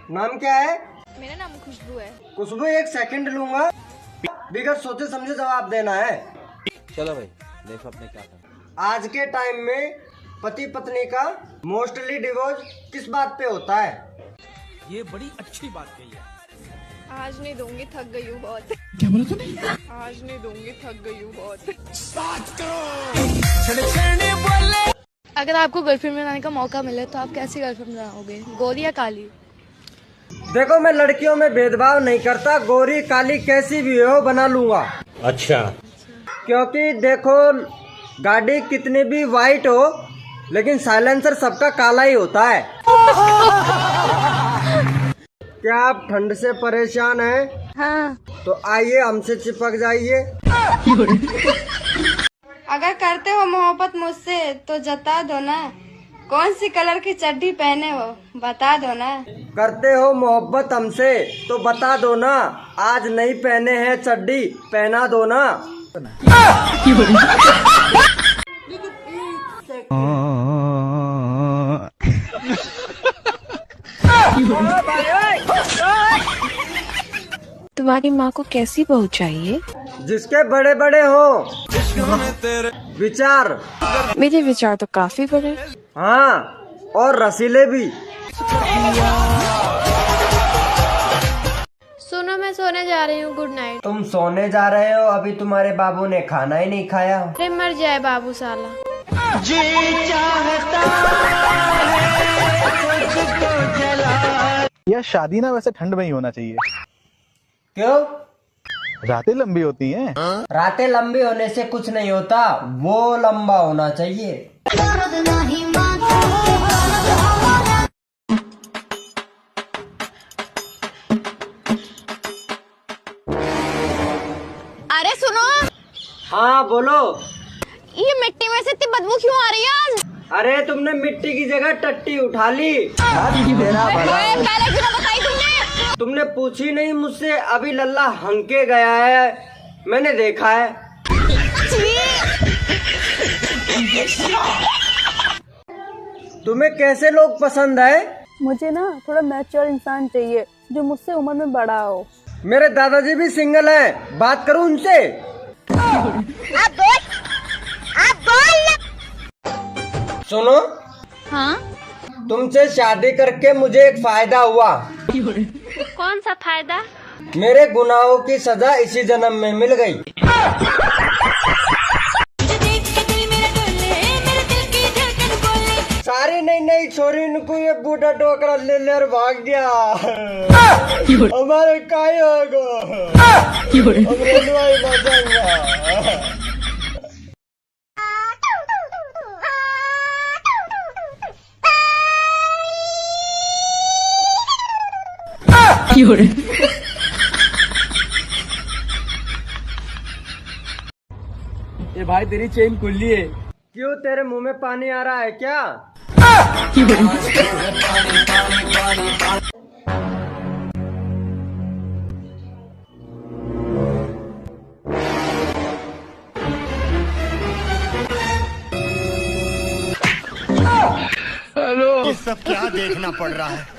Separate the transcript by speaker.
Speaker 1: नाम क्या है?
Speaker 2: मेरा नाम खुशबू है।
Speaker 1: खुशबू, 1 सेकंड लूंगा, बिगड़ सोचे समझे जवाब देना है।
Speaker 3: चलो भाई देखो अपने क्या करना।
Speaker 1: आज के टाइम में पति पत्नी का मोस्टली डिवोर्स किस बात पे होता है?
Speaker 3: ये बड़ी अच्छी बात कही है।
Speaker 2: आज नहीं दूंगी, थक गई हूँ बहुत।
Speaker 3: क्या बोला तूने?
Speaker 2: आज नहीं दूंगी, थक गई हूँ बहुत। अगर आपको गर्लफ्रेंड बनाने का मौका मिले तो आप कैसी गर्लफ्रेंड बनाओगे, गोरी या काली?
Speaker 1: देखो, मैं लड़कियों में भेदभाव नहीं करता, गोरी काली कैसी भी हो बना लूंगा।
Speaker 3: अच्छा।
Speaker 1: क्योंकि देखो, गाड़ी कितनी भी वाइट हो लेकिन साइलेंसर सबका काला ही होता है। क्या आप ठंड से परेशान हैं?
Speaker 2: हाँ।
Speaker 1: तो आइए हमसे चिपक जाइए।
Speaker 2: अगर करते हो मोहब्बत मुझसे तो जता दो ना, कौन सी कलर की चड्डी पहने हो बता दो ना।
Speaker 1: करते हो मोहब्बत हमसे तो बता दो ना, आज नहीं पहने हैं चड्डी पहना दो ना।
Speaker 4: तुम्हारी माँ को कैसी बहू चाहिए?
Speaker 1: जिसके बड़े बड़े हो विचार।
Speaker 4: मेरे विचार तो काफी बड़े।
Speaker 1: हाँ, और रसीले भी।
Speaker 2: सुनो, मैं सोने जा रही हूँ, गुड नाइट।
Speaker 1: तुम सोने जा रहे हो? अभी तुम्हारे बाबू ने खाना ही नहीं खाया।
Speaker 2: अरे मर जाए बाबू साला।
Speaker 5: या शादी ना वैसे ठंड में ही होना चाहिए।
Speaker 1: क्यों?
Speaker 5: रातें लंबी होती हैं।
Speaker 1: रातें लंबी होने से कुछ नहीं होता, वो लंबा होना चाहिए।
Speaker 2: अरे सुनो।
Speaker 1: हाँ बोलो।
Speaker 2: ये मिट्टी में से इतनी बदबू क्यों आ रही है आज?
Speaker 1: अरे तुमने मिट्टी की जगह टट्टी उठा ली।
Speaker 2: पहले क्यों ना बताई तुमने?
Speaker 1: तुमने पूछी नहीं मुझसे, अभी लल्ला हंके गया है, मैंने देखा है। तुम्हें कैसे लोग पसंद है?
Speaker 6: मुझे ना थोड़ा मैच्योर इंसान चाहिए जो मुझसे उम्र में बड़ा हो।
Speaker 1: मेरे दादाजी भी सिंगल हैं, बात करूं उनसे? सुनो।
Speaker 2: हाँ?
Speaker 1: तुमसे शादी करके मुझे एक फायदा हुआ।
Speaker 2: कौन सा फायदा?
Speaker 1: मेरे गुनाहों की सजा इसी जन्म में मिल गई। सारी नई नई छोरी को ये बूढ़ा टोकरा ले ले और भाग गया। हमारे काय होगा, हम रेलवे बचेंगे।
Speaker 3: ये भाई तेरी चेन खुली है।
Speaker 1: क्यों, तेरे मुंह में पानी आ रहा है क्या?
Speaker 7: ये सब क्या देखना पड़ रहा है?